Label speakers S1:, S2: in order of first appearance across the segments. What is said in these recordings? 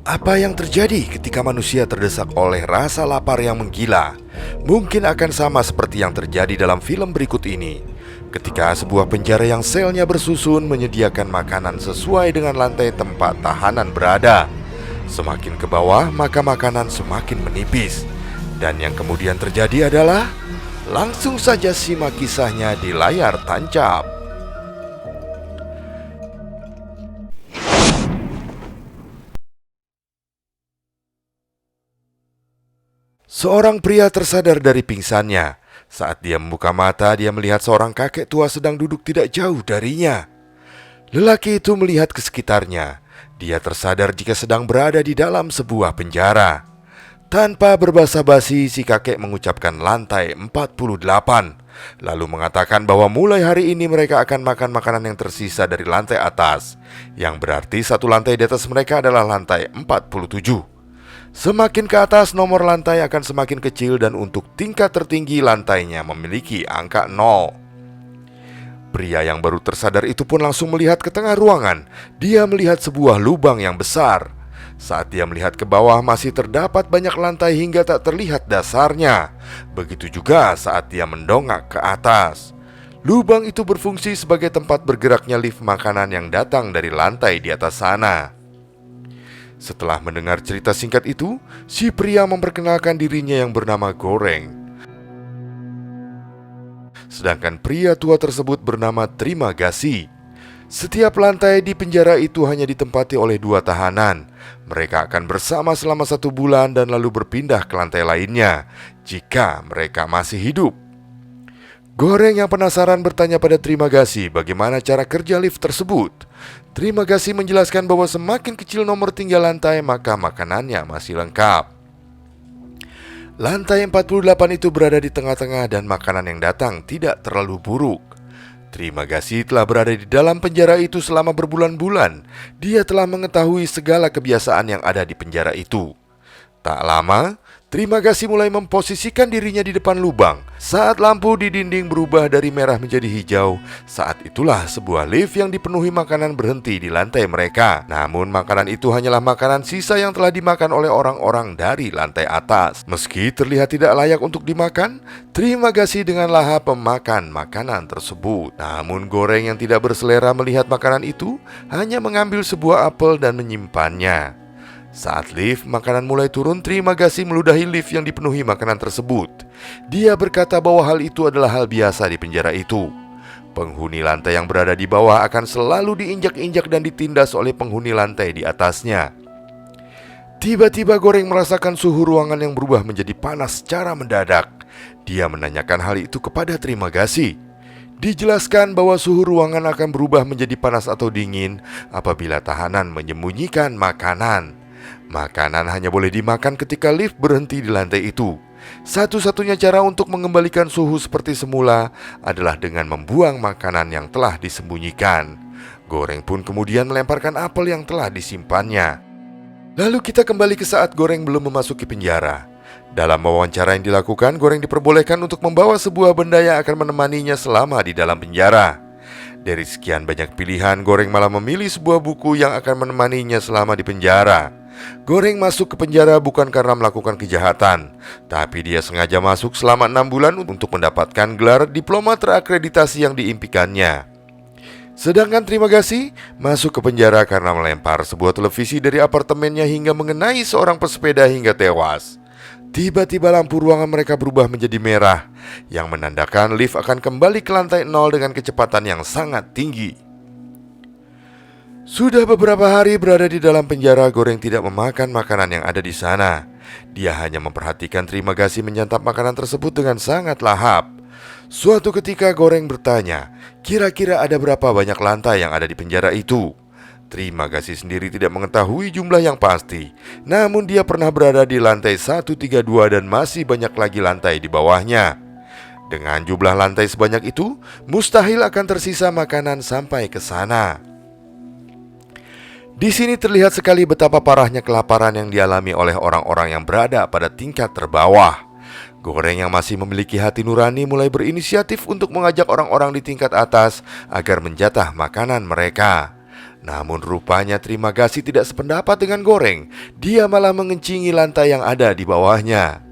S1: Apa yang terjadi ketika manusia terdesak oleh rasa lapar yang menggila? Mungkin akan sama seperti yang terjadi dalam film berikut ini. Ketika sebuah penjara yang selnya bersusun menyediakan makanan sesuai dengan lantai tempat tahanan berada. Semakin ke bawah, maka makanan semakin menipis. Dan yang kemudian terjadi adalah, langsung saja simak kisahnya di layar tancap. Seorang pria tersadar dari pingsannya. Saat dia membuka mata, dia melihat seorang kakek tua sedang duduk tidak jauh darinya. Lelaki itu melihat ke sekitarnya. Dia tersadar jika sedang berada di dalam sebuah penjara. Tanpa berbasa-basi, si kakek mengucapkan lantai 48, lalu mengatakan bahwa mulai hari ini mereka akan makan makanan yang tersisa dari lantai atas, yang berarti satu lantai di atas mereka adalah lantai 47. Semakin ke atas, nomor lantai akan semakin kecil dan untuk tingkat tertinggi lantainya memiliki angka 0. Pria yang baru tersadar itu pun langsung melihat ke tengah ruangan. Dia melihat sebuah lubang yang besar. Saat dia melihat ke bawah, masih terdapat banyak lantai hingga tak terlihat dasarnya. Begitu juga saat dia mendongak ke atas. Lubang itu berfungsi sebagai tempat bergeraknya lift makanan yang datang dari lantai di atas sana. Setelah mendengar cerita singkat itu, si pria memperkenalkan dirinya yang bernama Goreng. Sedangkan pria tua tersebut bernama Terima Kasih. Setiap lantai di penjara itu hanya ditempati oleh 2 tahanan. Mereka akan bersama selama 1 bulan dan lalu berpindah ke lantai lainnya jika mereka masih hidup. Goreng yang penasaran bertanya pada Terima Kasih bagaimana cara kerja lift tersebut. Terima Kasih menjelaskan bahwa semakin kecil nomor tinggal lantai, maka makanannya masih lengkap. Lantai 48 itu berada di tengah-tengah dan makanan yang datang tidak terlalu buruk. Terima Kasih telah berada di dalam penjara itu selama berbulan-bulan. Dia telah mengetahui segala kebiasaan yang ada di penjara itu. Tak lama, Terima Kasih mulai memposisikan dirinya di depan lubang. Saat lampu di dinding berubah dari merah menjadi hijau, saat itulah sebuah lift yang dipenuhi makanan berhenti di lantai mereka. Namun makanan itu hanyalah makanan sisa yang telah dimakan oleh orang-orang dari lantai atas. Meski terlihat tidak layak untuk dimakan, Terima Kasih dengan lahap memakan makanan tersebut. Namun Goreng yang tidak berselera melihat makanan itu hanya mengambil sebuah apel dan menyimpannya. Saat lift makanan mulai turun, Terima Kasih meludahi lift yang dipenuhi makanan tersebut. Dia berkata bahwa hal itu adalah hal biasa di penjara itu. Penghuni lantai yang berada di bawah akan selalu diinjak-injak dan ditindas oleh penghuni lantai di atasnya. Tiba-tiba Goreng merasakan suhu ruangan yang berubah menjadi panas secara mendadak. Dia menanyakan hal itu kepada Terima Kasih. Dijelaskan bahwa suhu ruangan akan berubah menjadi panas atau dingin apabila tahanan menyembunyikan makanan. Makanan hanya boleh dimakan ketika lift berhenti di lantai itu. Satu-satunya cara untuk mengembalikan suhu seperti semula adalah dengan membuang makanan yang telah disembunyikan. Goreng pun kemudian melemparkan apel yang telah disimpannya. Lalu kita kembali ke saat Goreng belum memasuki penjara. Dalam wawancara yang dilakukan, Goreng diperbolehkan untuk membawa sebuah benda yang akan menemaninya selama di dalam penjara. Dari sekian banyak pilihan, Goreng malah memilih sebuah buku yang akan menemaninya selama di penjara. Goreng masuk ke penjara bukan karena melakukan kejahatan, tapi dia sengaja masuk selama 6 bulan untuk mendapatkan gelar diploma terakreditasi yang diimpikannya. Sedangkan Terima Kasih masuk ke penjara karena melempar sebuah televisi dari apartemennya hingga mengenai seorang pesepeda hingga tewas. Tiba-tiba lampu ruangan mereka berubah menjadi merah, yang menandakan lift akan kembali ke lantai 0 dengan kecepatan yang sangat tinggi. Sudah beberapa hari berada di dalam penjara, Goreng tidak memakan makanan yang ada di sana. Dia hanya memperhatikan Terima Kasih menyantap makanan tersebut dengan sangat lahap. Suatu ketika Goreng bertanya, kira-kira ada berapa banyak lantai yang ada di penjara itu? Terima Kasih sendiri tidak mengetahui jumlah yang pasti. Namun dia pernah berada di lantai 132 dan masih banyak lagi lantai di bawahnya. Dengan jumlah lantai sebanyak itu, mustahil akan tersisa makanan sampai ke sana. Di sini terlihat sekali betapa parahnya kelaparan yang dialami oleh orang-orang yang berada pada tingkat terbawah. Goreng yang masih memiliki hati nurani mulai berinisiatif untuk mengajak orang-orang di tingkat atas agar menjatah makanan mereka. Namun rupanya Terima Kasih tidak sependapat dengan Goreng. Dia malah mengencingi lantai yang ada di bawahnya.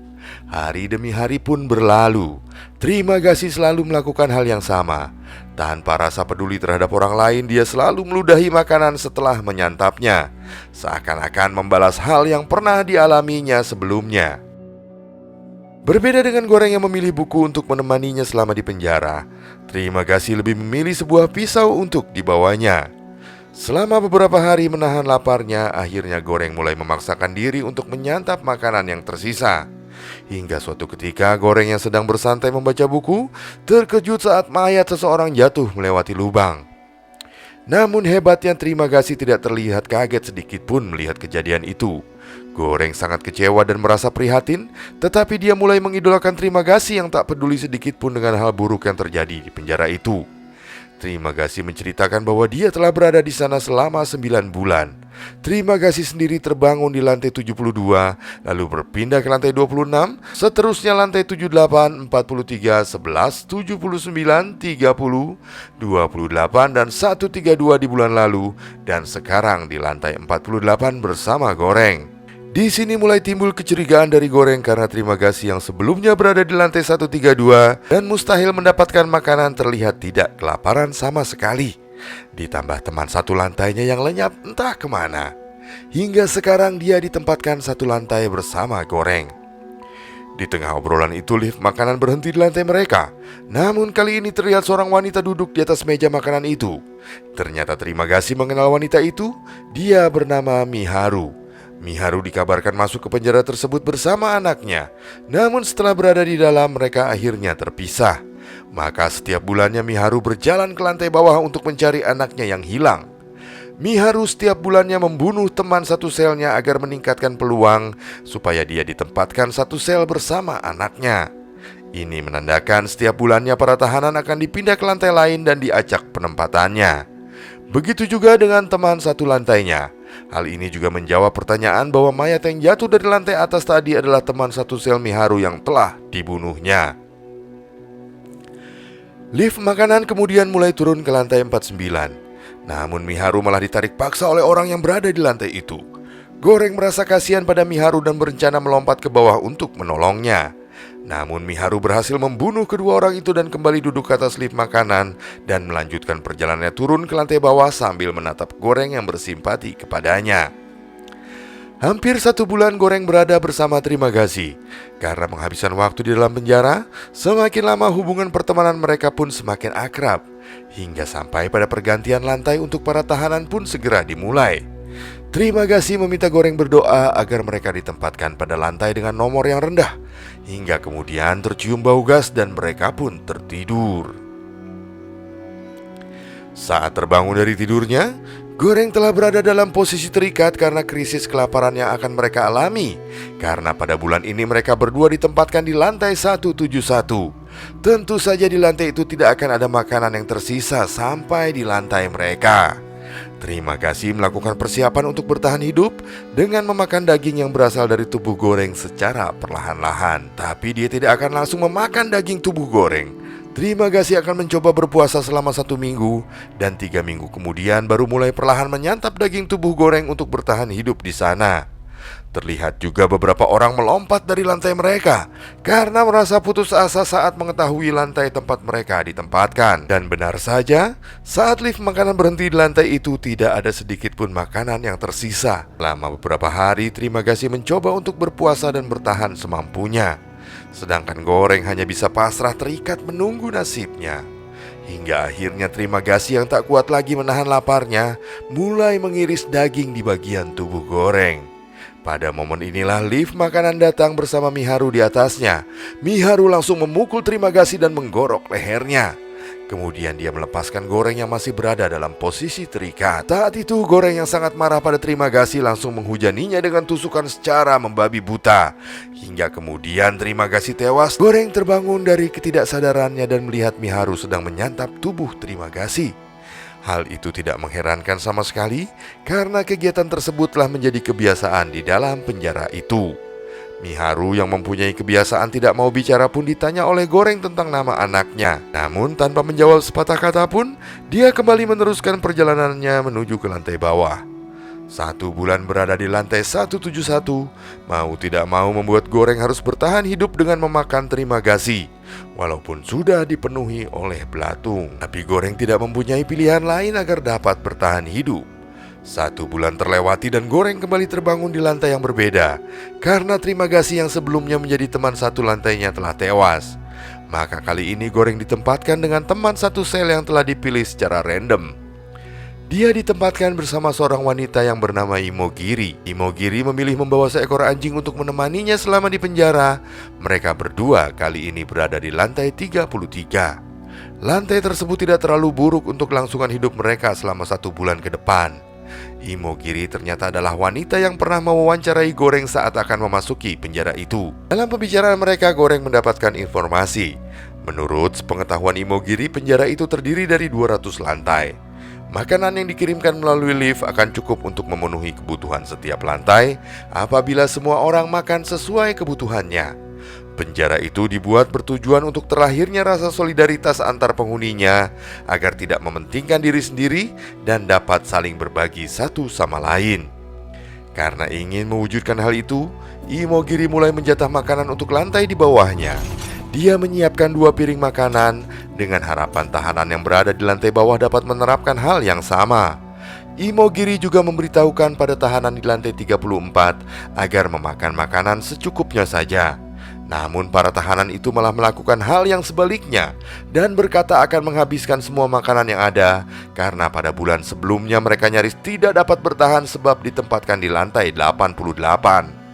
S1: Hari demi hari pun berlalu. Terima Kasih selalu melakukan hal yang sama. Tanpa rasa peduli terhadap orang lain, dia selalu meludahi makanan setelah menyantapnya, seakan-akan membalas hal yang pernah dialaminya sebelumnya. Berbeda dengan Goreng yang memilih buku untuk menemaninya selama di penjara, Terima Kasih lebih memilih sebuah pisau untuk dibawanya. Selama beberapa hari menahan laparnya, akhirnya Goreng mulai memaksakan diri untuk menyantap makanan yang tersisa. Hingga suatu ketika Goreng yang sedang bersantai membaca buku terkejut saat mayat seseorang jatuh melewati lubang. Namun hebatnya Terima Kasih tidak terlihat kaget sedikit pun melihat kejadian itu. Goreng sangat kecewa dan merasa prihatin, tetapi dia mulai mengidolakan Terima Kasih yang tak peduli sedikit pun dengan hal buruk yang terjadi di penjara itu. Terima Kasih menceritakan bahwa dia telah berada di sana selama 9 bulan. Terima Kasih sendiri terbangun di lantai 72, lalu berpindah ke lantai 26, seterusnya lantai 78, 43, 11, 79, 30, 28, dan 132 di bulan lalu, dan sekarang di lantai 48 bersama Goreng. Di sini mulai timbul kecurigaan dari Goreng karena Terima Kasih yang sebelumnya berada di lantai 132 dan mustahil mendapatkan makanan terlihat tidak kelaparan sama sekali. Ditambah teman satu lantainya yang lenyap entah kemana. Hingga sekarang dia ditempatkan satu lantai bersama Goreng. Di tengah obrolan itu lift makanan berhenti di lantai mereka. Namun kali ini terlihat seorang wanita duduk di atas meja makanan itu. Ternyata Terima Kasih mengenal wanita itu. Dia bernama Miharu. Miharu dikabarkan masuk ke penjara tersebut bersama anaknya. Namun setelah berada di dalam, mereka akhirnya terpisah. Maka setiap bulannya Miharu berjalan ke lantai bawah untuk mencari anaknya yang hilang. Miharu setiap bulannya membunuh teman satu selnya agar meningkatkan peluang supaya dia ditempatkan satu sel bersama anaknya. Ini menandakan setiap bulannya para tahanan akan dipindah ke lantai lain dan diacak penempatannya. Begitu juga dengan teman satu lantainya. Hal ini juga menjawab pertanyaan bahwa mayat yang jatuh dari lantai atas tadi adalah teman satu sel Miharu yang telah dibunuhnya. Lift makanan kemudian mulai turun ke lantai 49. Namun Miharu malah ditarik paksa oleh orang yang berada di lantai itu. Goreng merasa kasihan pada Miharu dan berencana melompat ke bawah untuk menolongnya. Namun Miharu berhasil membunuh kedua orang itu dan kembali duduk ke atas lift makanan dan melanjutkan perjalanannya turun ke lantai bawah sambil menatap Goreng yang bersimpati kepadanya. Hampir 1 bulan Goreng berada bersama Terima Kasih. Karena penghabisan waktu di dalam penjara, semakin lama hubungan pertemanan mereka pun semakin akrab. Hingga sampai pada pergantian lantai untuk para tahanan pun segera dimulai. Terima Kasih meminta Goreng berdoa agar mereka ditempatkan pada lantai dengan nomor yang rendah. Hingga kemudian tercium bau gas dan mereka pun tertidur. Saat terbangun dari tidurnya, Goreng telah berada dalam posisi terikat karena krisis kelaparan yang akan mereka alami. Karena pada bulan ini mereka berdua ditempatkan di lantai 171. Tentu saja di lantai itu tidak akan ada makanan yang tersisa sampai di lantai mereka. Terima Kasih melakukan persiapan untuk bertahan hidup dengan memakan daging yang berasal dari tubuh Goreng secara perlahan-lahan. Tapi dia tidak akan langsung memakan daging tubuh Goreng. Terima Kasih akan mencoba berpuasa selama 1 minggu dan 3 minggu kemudian baru mulai perlahan menyantap daging tubuh Goreng untuk bertahan hidup di sana. Terlihat juga beberapa orang melompat dari lantai mereka karena merasa putus asa saat mengetahui lantai tempat mereka ditempatkan. Dan benar saja, saat lift makanan berhenti di lantai itu tidak ada sedikit pun makanan yang tersisa. Selama beberapa hari Terima Kasih mencoba untuk berpuasa dan bertahan semampunya. Sedangkan Goreng hanya bisa pasrah terikat menunggu nasibnya. Hingga akhirnya Terima Kasih yang tak kuat lagi menahan laparnya mulai mengiris daging di bagian tubuh Goreng. Pada momen inilah lift makanan datang bersama Miharu di atasnya. Miharu langsung memukul Terima Kasih dan menggorok lehernya. Kemudian dia melepaskan Goreng yang masih berada dalam posisi terikat. Saat itu Goreng yang sangat marah pada Terima Kasih langsung menghujaninya dengan tusukan secara membabi buta. Hingga kemudian Terima Kasih tewas. Goreng terbangun dari ketidaksadarannya dan melihat Miharu sedang menyantap tubuh Terima Kasih. Hal itu tidak mengherankan sama sekali karena kegiatan tersebut telah menjadi kebiasaan di dalam penjara itu. Miharu yang mempunyai kebiasaan tidak mau bicara pun ditanya oleh Goreng tentang nama anaknya. Namun tanpa menjawab sepatah kata pun, dia kembali meneruskan perjalanannya menuju ke lantai bawah. 1 bulan berada di lantai 171, mau tidak mau membuat Goreng harus bertahan hidup dengan memakan terima kasih, walaupun sudah dipenuhi oleh belatung. Tapi Goreng tidak mempunyai pilihan lain agar dapat bertahan hidup. 1 bulan terlewati dan Goreng kembali terbangun di lantai yang berbeda, karena terima kasih yang sebelumnya menjadi teman satu lantainya telah tewas. Maka kali ini Goreng ditempatkan dengan teman satu sel yang telah dipilih secara random. Dia ditempatkan bersama seorang wanita yang bernama Imogiri. Imogiri memilih membawa seekor anjing untuk menemaninya selama di penjara. Mereka berdua kali ini berada di lantai 33. Lantai tersebut tidak terlalu buruk untuk kelangsungan hidup mereka selama 1 bulan ke depan. Imogiri ternyata adalah wanita yang pernah mewawancarai Goreng saat akan memasuki penjara itu. Dalam pembicaraan mereka, Goreng mendapatkan informasi. Menurut sepengetahuan Imogiri, penjara itu terdiri dari 200 lantai. Makanan yang dikirimkan melalui lift akan cukup untuk memenuhi kebutuhan setiap lantai apabila semua orang makan sesuai kebutuhannya. Penjara itu dibuat bertujuan untuk terlahirnya rasa solidaritas antar penghuninya agar tidak mementingkan diri sendiri dan dapat saling berbagi satu sama lain. Karena ingin mewujudkan hal itu, Imogiri mulai menjatah makanan untuk lantai di bawahnya. Dia menyiapkan 2 piring makanan dengan harapan tahanan yang berada di lantai bawah dapat menerapkan hal yang sama. Imogiri juga memberitahukan pada tahanan di lantai 34 agar memakan makanan secukupnya saja. Namun para tahanan itu malah melakukan hal yang sebaliknya dan berkata akan menghabiskan semua makanan yang ada, karena pada bulan sebelumnya mereka nyaris tidak dapat bertahan sebab ditempatkan di lantai 88.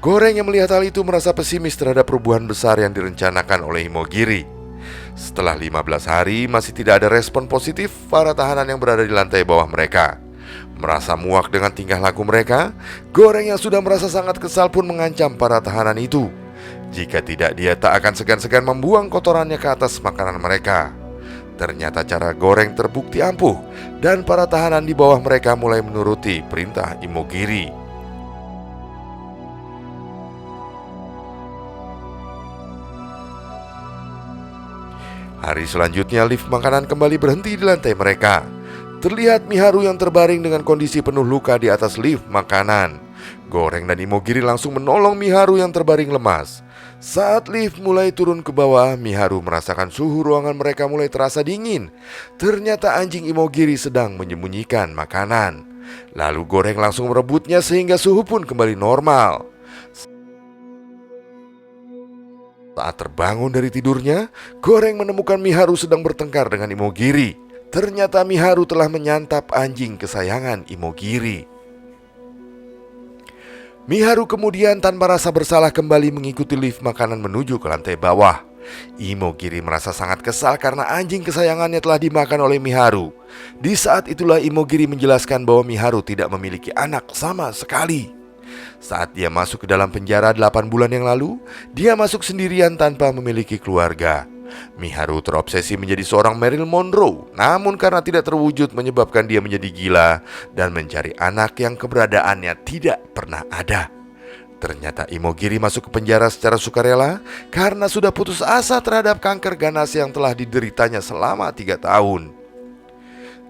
S1: Goreng yang melihat hal itu merasa pesimis terhadap perubahan besar yang direncanakan oleh Imogiri. Setelah 15 hari masih tidak ada respon positif para tahanan yang berada di lantai bawah mereka. Merasa muak dengan tingkah laku mereka, Goreng yang sudah merasa sangat kesal pun mengancam para tahanan itu. Jika tidak, dia tak akan segan-segan membuang kotorannya ke atas makanan mereka. Ternyata cara Goreng terbukti ampuh, dan para tahanan di bawah mereka mulai menuruti perintah Imogiri. Hari selanjutnya lift makanan kembali berhenti di lantai mereka. Terlihat Miharu yang terbaring dengan kondisi penuh luka di atas lift makanan. Goreng dan Imogiri langsung menolong Miharu yang terbaring lemas. Saat lift mulai turun ke bawah, Miharu merasakan suhu ruangan mereka mulai terasa dingin. Ternyata anjing Imogiri sedang menyembunyikan makanan. Lalu Goreng langsung merebutnya sehingga suhu pun kembali normal. Saat terbangun dari tidurnya, Goreng menemukan Miharu sedang bertengkar dengan Imogiri. Ternyata Miharu telah menyantap anjing kesayangan Imogiri. Miharu kemudian tanpa rasa bersalah kembali mengikuti lift makanan menuju ke lantai bawah. Imogiri merasa sangat kesal karena anjing kesayangannya telah dimakan oleh Miharu. Di saat itulah Imogiri menjelaskan bahwa Miharu tidak memiliki anak sama sekali. Saat dia masuk ke dalam penjara 8 bulan yang lalu, dia masuk sendirian tanpa memiliki keluarga. Miharu terobsesi menjadi seorang Marilyn Monroe, namun karena tidak terwujud menyebabkan dia menjadi gila dan mencari anak yang keberadaannya tidak pernah ada. Ternyata Imogiri masuk ke penjara secara sukarela karena sudah putus asa terhadap kanker ganas yang telah dideritanya selama 3 tahun.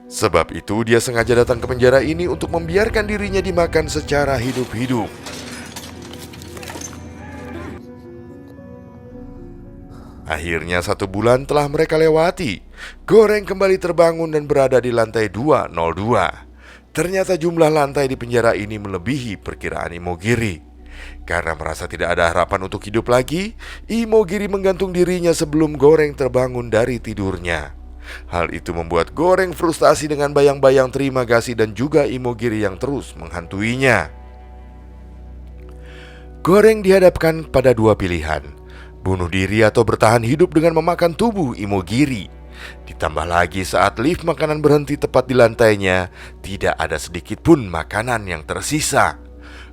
S1: Sebab itu dia sengaja datang ke penjara ini untuk membiarkan dirinya dimakan secara hidup-hidup. Akhirnya 1 bulan telah mereka lewati. Goreng kembali terbangun dan berada di lantai 202. Ternyata jumlah lantai di penjara ini melebihi perkiraan Imogiri. Karena merasa tidak ada harapan untuk hidup lagi, Imogiri menggantung dirinya sebelum Goreng terbangun dari tidurnya. Hal itu membuat Goreng frustasi dengan bayang-bayang terima kasih dan juga Imogiri yang terus menghantuinya. Goreng dihadapkan pada 2 pilihan: bunuh diri atau bertahan hidup dengan memakan tubuh Imogiri. Ditambah lagi saat lift makanan berhenti tepat di lantainya, tidak ada sedikit pun makanan yang tersisa.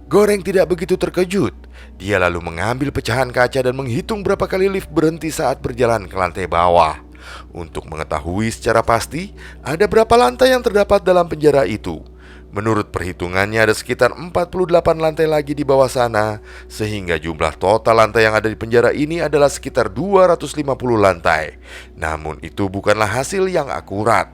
S1: Goreng tidak begitu terkejut. Dia lalu mengambil pecahan kaca dan menghitung berapa kali lift berhenti saat berjalan ke lantai bawah. Untuk mengetahui secara pasti ada berapa lantai yang terdapat dalam penjara itu, Menurut perhitungannya ada sekitar 48 lantai lagi di bawah sana, sehingga jumlah total lantai yang ada di penjara ini adalah sekitar 250 lantai. Namun itu bukanlah hasil yang akurat.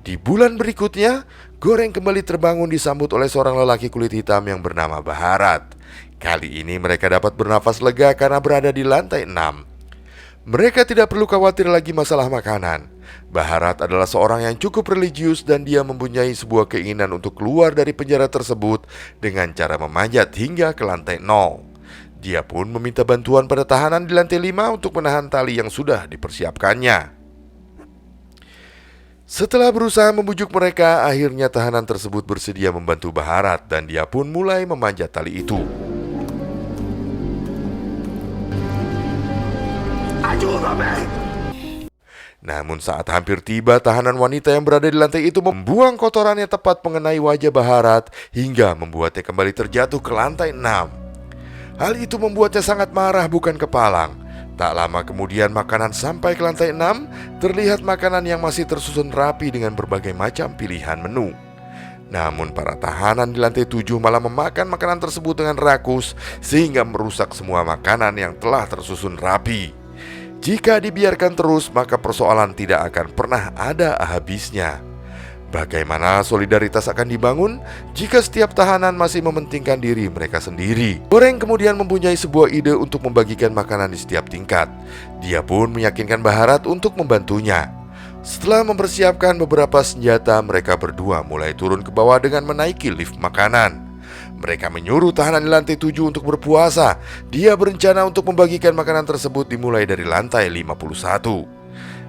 S1: Di bulan berikutnya, Goreng kembali terbangun disambut oleh seorang lelaki kulit hitam yang bernama Baharat. Kali ini mereka dapat bernafas lega karena berada di lantai 6. Mereka tidak perlu khawatir lagi masalah makanan. Baharat adalah seorang yang cukup religius dan dia mempunyai sebuah keinginan untuk keluar dari penjara tersebut dengan cara memanjat hingga ke lantai 0. Dia pun meminta bantuan pada tahanan di lantai 5 untuk menahan tali yang sudah dipersiapkannya. Setelah berusaha membujuk mereka, akhirnya tahanan tersebut bersedia membantu Baharat dan dia pun mulai memanjat tali itu. Namun saat hampir tiba, tahanan wanita yang berada di lantai itu membuang kotorannya tepat mengenai wajah Baharat hingga membuatnya kembali terjatuh ke lantai 6. Hal itu membuatnya sangat marah bukan kepalang. Tak lama kemudian makanan sampai ke lantai 6. Terlihat makanan yang masih tersusun rapi dengan berbagai macam pilihan menu. Namun para tahanan di lantai 7 malah memakan makanan tersebut dengan rakus sehingga merusak semua makanan yang telah tersusun rapi. Jika dibiarkan terus, maka persoalan tidak akan pernah ada habisnya. Bagaimana solidaritas akan dibangun jika setiap tahanan masih mementingkan diri mereka sendiri? Goreng kemudian mempunyai sebuah ide untuk membagikan makanan di setiap tingkat. Dia pun meyakinkan Baharat untuk membantunya. Setelah mempersiapkan beberapa senjata, mereka berdua mulai turun ke bawah dengan menaiki lift makanan. Mereka menyuruh tahanan di lantai 7 untuk berpuasa. Dia berencana untuk membagikan makanan tersebut dimulai dari lantai 51.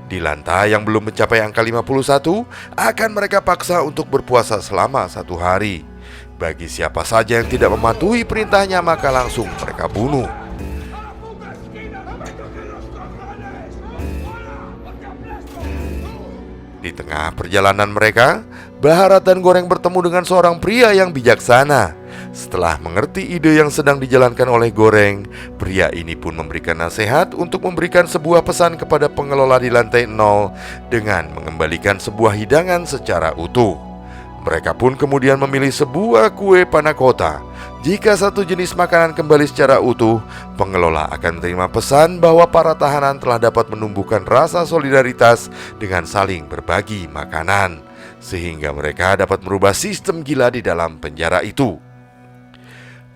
S1: Di lantai yang belum mencapai angka 51, akan mereka paksa untuk berpuasa selama 1 hari. Bagi siapa saja yang tidak mematuhi perintahnya, maka langsung mereka bunuh. Di tengah perjalanan mereka, Baharat dan Goreng bertemu dengan seorang pria yang bijaksana. Setelah mengerti ide yang sedang dijalankan oleh Goreng, pria ini pun memberikan nasihat untuk memberikan sebuah pesan kepada pengelola di lantai 0 dengan mengembalikan sebuah hidangan secara utuh. Mereka pun kemudian memilih sebuah kue panna cotta. Jika satu jenis makanan kembali secara utuh, pengelola akan menerima pesan bahwa para tahanan telah dapat menumbuhkan rasa solidaritas dengan saling berbagi makanan, sehingga mereka dapat merubah sistem gila di dalam penjara itu.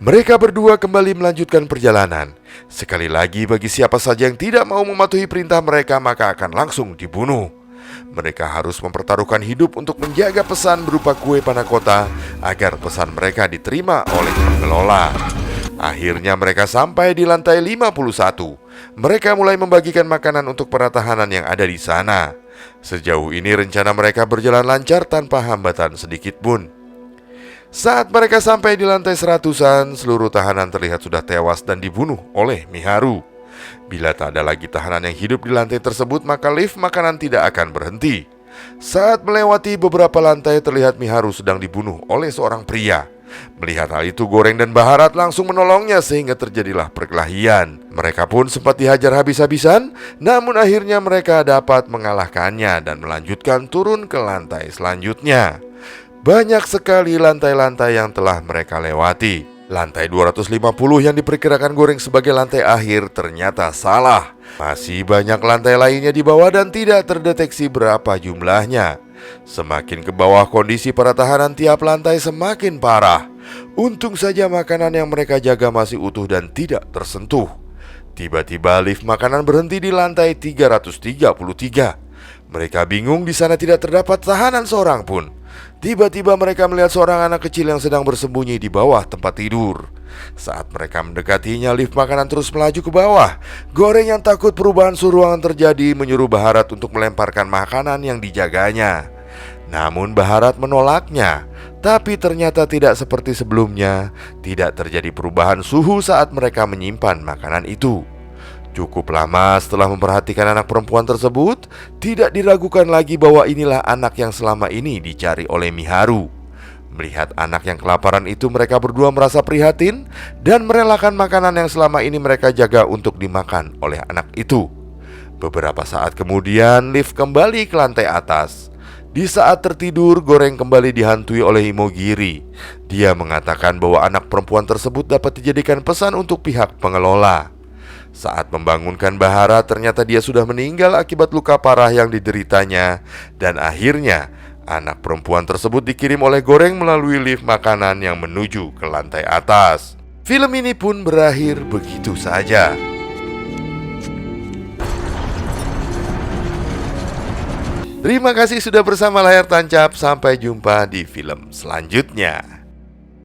S1: Mereka berdua kembali melanjutkan perjalanan. Sekali lagi, bagi siapa saja yang tidak mau mematuhi perintah mereka, maka akan langsung dibunuh. Mereka harus mempertaruhkan hidup untuk menjaga pesan berupa kue panna cotta agar pesan mereka diterima oleh pengelola. Akhirnya mereka sampai di lantai 51. Mereka mulai membagikan makanan untuk para tahanan yang ada di sana. Sejauh ini rencana mereka berjalan lancar tanpa hambatan sedikit pun. Saat mereka sampai di lantai 100-an, seluruh tahanan terlihat sudah tewas dan dibunuh oleh Miharu. Bila tak ada lagi tahanan yang hidup di lantai tersebut, maka lift makanan tidak akan berhenti. Saat melewati beberapa lantai, terlihat Miharu sedang dibunuh oleh seorang pria. Melihat hal itu, Goreng dan Baharat langsung menolongnya sehingga terjadilah perkelahian. Mereka pun sempat dihajar habis-habisan, namun akhirnya mereka dapat mengalahkannya dan melanjutkan turun ke lantai selanjutnya. Banyak sekali lantai-lantai yang telah mereka lewati. Lantai 250 yang diperkirakan Goreng sebagai lantai akhir ternyata salah. Masih banyak lantai lainnya di bawah dan tidak terdeteksi berapa jumlahnya. Semakin ke bawah, kondisi para tahanan tiap lantai semakin parah. Untung saja makanan yang mereka jaga masih utuh dan tidak tersentuh. Tiba-tiba lift makanan berhenti di lantai 333. Mereka bingung, di sana tidak terdapat tahanan seorang pun. Tiba-tiba mereka melihat seorang anak kecil yang sedang bersembunyi di bawah tempat tidur. Saat mereka mendekatinya, lift makanan terus melaju ke bawah. Goreng yang takut perubahan suhu ruangan terjadi menyuruh Baharat untuk melemparkan makanan yang dijaganya. Namun Baharat menolaknya. Tapi ternyata tidak seperti sebelumnya. Tidak terjadi perubahan suhu saat mereka menyimpan makanan itu. Cukup lama setelah memperhatikan anak perempuan tersebut, tidak diragukan lagi bahwa inilah anak yang selama ini dicari oleh Miharu. Melihat anak yang kelaparan itu, mereka berdua merasa prihatin dan merelakan makanan yang selama ini mereka jaga untuk dimakan oleh anak itu. Beberapa saat kemudian, lift kembali ke lantai atas. Di saat tertidur, Goreng kembali dihantui oleh Imogiri. Dia mengatakan bahwa anak perempuan tersebut dapat dijadikan pesan untuk pihak pengelola. Saat membangunkan Bahara, ternyata dia sudah meninggal akibat luka parah yang dideritanya. Dan akhirnya, anak perempuan tersebut dikirim oleh Goreng melalui lift makanan yang menuju ke lantai atas. Film ini pun berakhir begitu saja. Terima kasih sudah bersama layar tancap. Sampai jumpa di film selanjutnya.